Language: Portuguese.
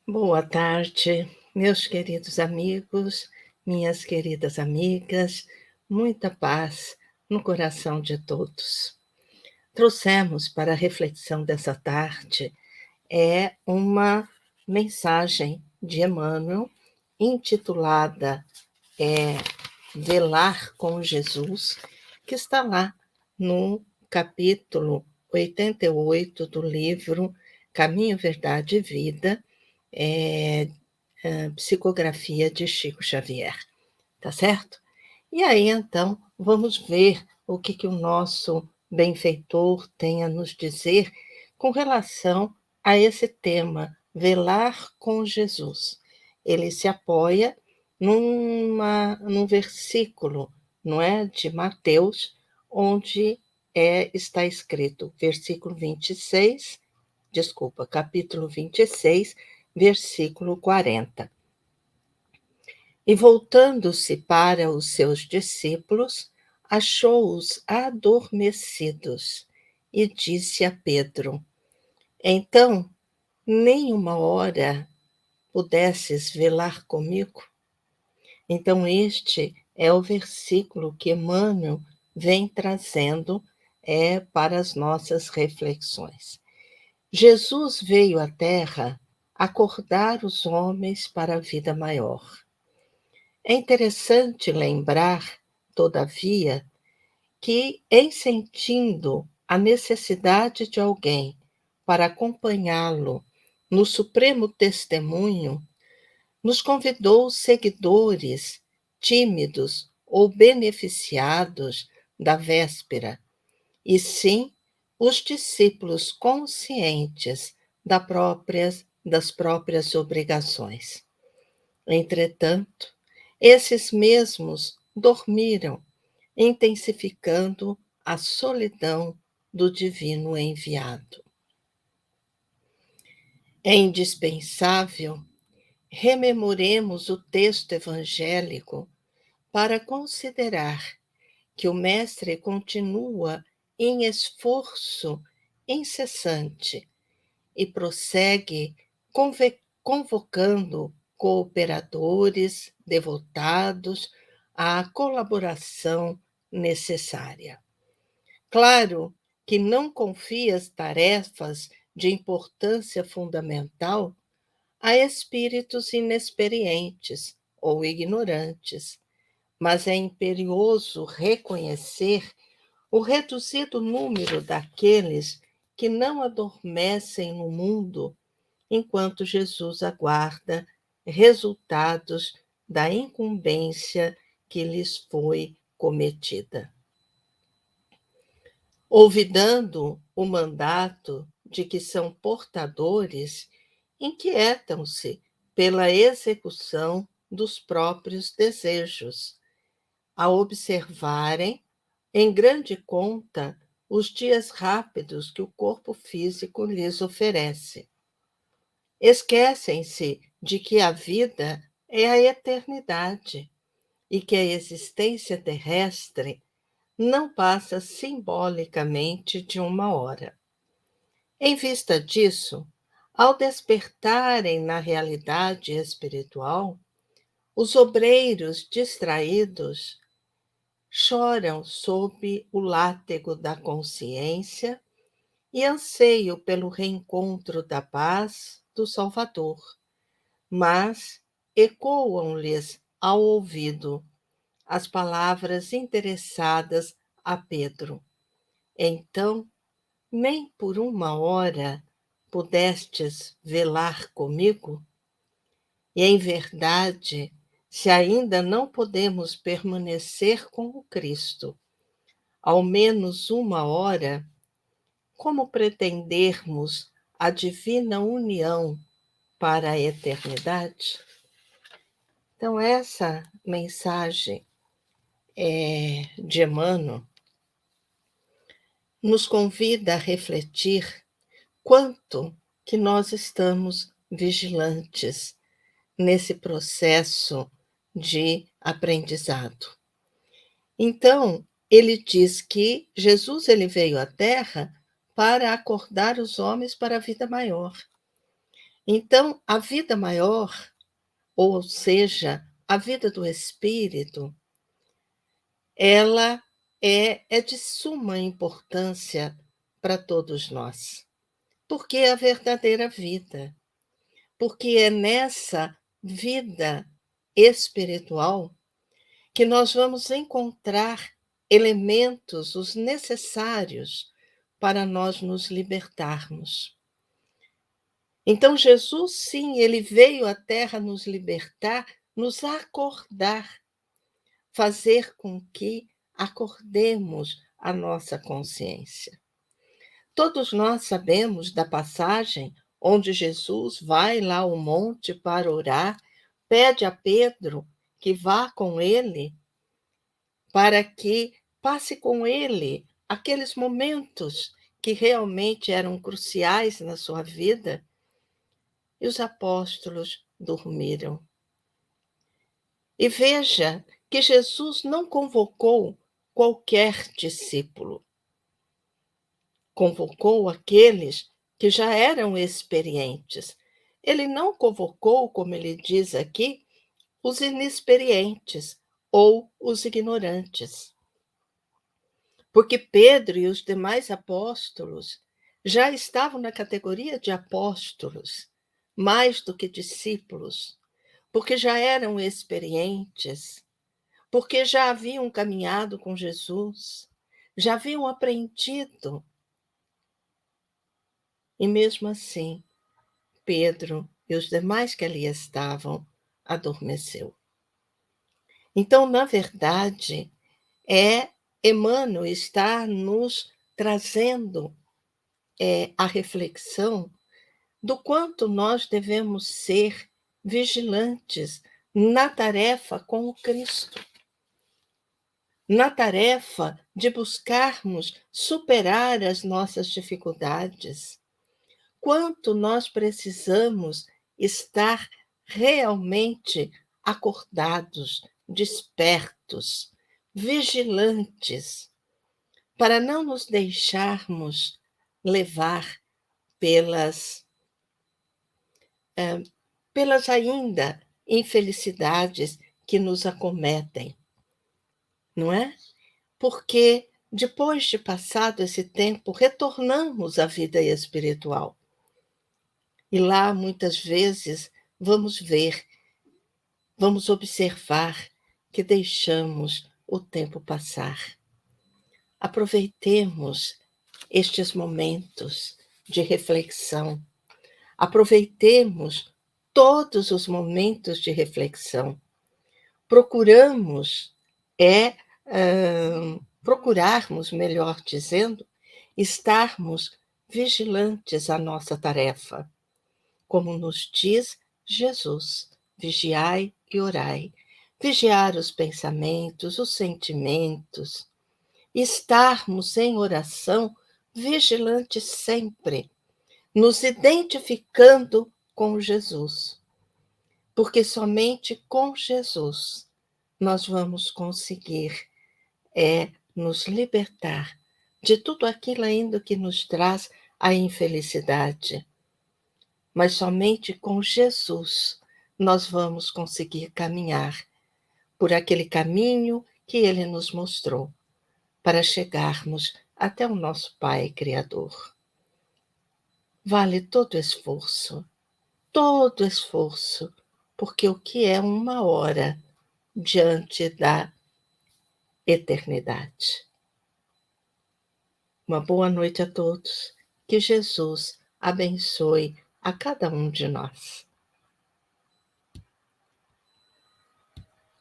Boa tarde, meus queridos amigos, minhas queridas amigas, muita paz no coração de todos. Trouxemos para a reflexão dessa tarde uma mensagem de Emmanuel intitulada Velar com Jesus, que está lá no capítulo 88 do livro Caminho, Verdade e Vida, é, psicografia de Chico Xavier, tá certo? E aí, então, vamos ver o que o nosso benfeitor tem a nos dizer com relação a esse tema, velar com Jesus. Ele se apoia num versículo, não é, de Mateus, onde está escrito, versículo 26, desculpa, capítulo 26, versículo 40. E voltando-se para os seus discípulos, achou-os adormecidos e disse a Pedro: Então, nem uma hora pudesses velar comigo? Então, este é o versículo que Emmanuel vem trazendo para as nossas reflexões. Jesus veio à Terra acordar os homens para a vida maior. É interessante lembrar, todavia, que, em sentindo a necessidade de alguém para acompanhá-lo no supremo testemunho, nos convidou os seguidores tímidos ou beneficiados da véspera, e sim os discípulos conscientes das próprias obrigações. Entretanto, esses mesmos dormiram, intensificando a solidão do divino enviado. É indispensável rememoremos o texto evangélico para considerar que o Mestre continua em esforço incessante e prossegue convocando cooperadores devotados à colaboração necessária. Claro que não confia as tarefas de importância fundamental a espíritos inexperientes ou ignorantes, mas é imperioso reconhecer o reduzido número daqueles que não adormecem no mundo enquanto Jesus aguarda resultados da incumbência que lhes foi cometida. Olvidando o mandato de que são portadores, inquietam-se pela execução dos próprios desejos, a observarem, em grande conta, os dias rápidos que o corpo físico lhes oferece. Esquecem-se de que a vida é a eternidade e que a existência terrestre não passa simbolicamente de uma hora. Em vista disso, ao despertarem na realidade espiritual, os obreiros distraídos choram sob o látego da consciência e anseiam pelo reencontro da paz do Salvador, mas ecoam-lhes ao ouvido as palavras interessadas a Pedro. Então, nem por uma hora pudestes velar comigo? E, em verdade, se ainda não podemos permanecer com o Cristo, ao menos uma hora, como pretendermos a divina união para a eternidade? Então, essa mensagem de Emmanuel nos convida a refletir quanto que nós estamos vigilantes nesse processo de aprendizado. Então, ele diz que Jesus ele veio à Terra para acordar os homens para a vida maior. Então, a vida maior, ou seja, a vida do espírito, ela é de suma importância para todos nós, porque é a verdadeira vida, porque é nessa vida espiritual que nós vamos encontrar elementos, os necessários para nós nos libertarmos. Então, Jesus, sim, ele veio à Terra nos libertar, nos acordar, fazer com que acordemos a nossa consciência. Todos nós sabemos da passagem onde Jesus vai lá ao monte para orar, pede a Pedro que vá com ele para que passe com ele aqueles momentos que realmente eram cruciais na sua vida, e os apóstolos dormiram. E veja que Jesus não convocou qualquer discípulo, convocou aqueles que já eram experientes. Ele não convocou, como ele diz aqui, os inexperientes ou os ignorantes. Porque Pedro e os demais apóstolos já estavam na categoria de apóstolos, mais do que discípulos, porque já eram experientes, porque já haviam caminhado com Jesus, já haviam aprendido. E mesmo assim, Pedro e os demais que ali estavam adormeceu. Então, na verdade, Emmanuel está nos trazendo a reflexão do quanto nós devemos ser vigilantes na tarefa com o Cristo, na tarefa de buscarmos superar as nossas dificuldades. Quanto nós precisamos estar realmente acordados, despertos, vigilantes, para não nos deixarmos levar pelas, pelas ainda infelicidades que nos acometem, não é? Porque depois de passado esse tempo, retornamos à vida espiritual. E lá, muitas vezes, vamos ver, vamos observar que deixamos o tempo passar. Aproveitemos estes momentos de reflexão. Aproveitemos todos os momentos de reflexão. Procurarmos, melhor dizendo, estarmos vigilantes à nossa tarefa. Como nos diz Jesus, vigiai e orai. Vigiar os pensamentos, os sentimentos, estarmos em oração vigilantes sempre, nos identificando com Jesus, porque somente com Jesus nós vamos conseguir nos libertar de tudo aquilo ainda que nos traz a infelicidade. Mas somente com Jesus nós vamos conseguir caminhar por aquele caminho que ele nos mostrou, para chegarmos até o nosso Pai Criador. Vale todo esforço, porque o que é uma hora diante da eternidade? Uma boa noite a todos, que Jesus abençoe a cada um de nós.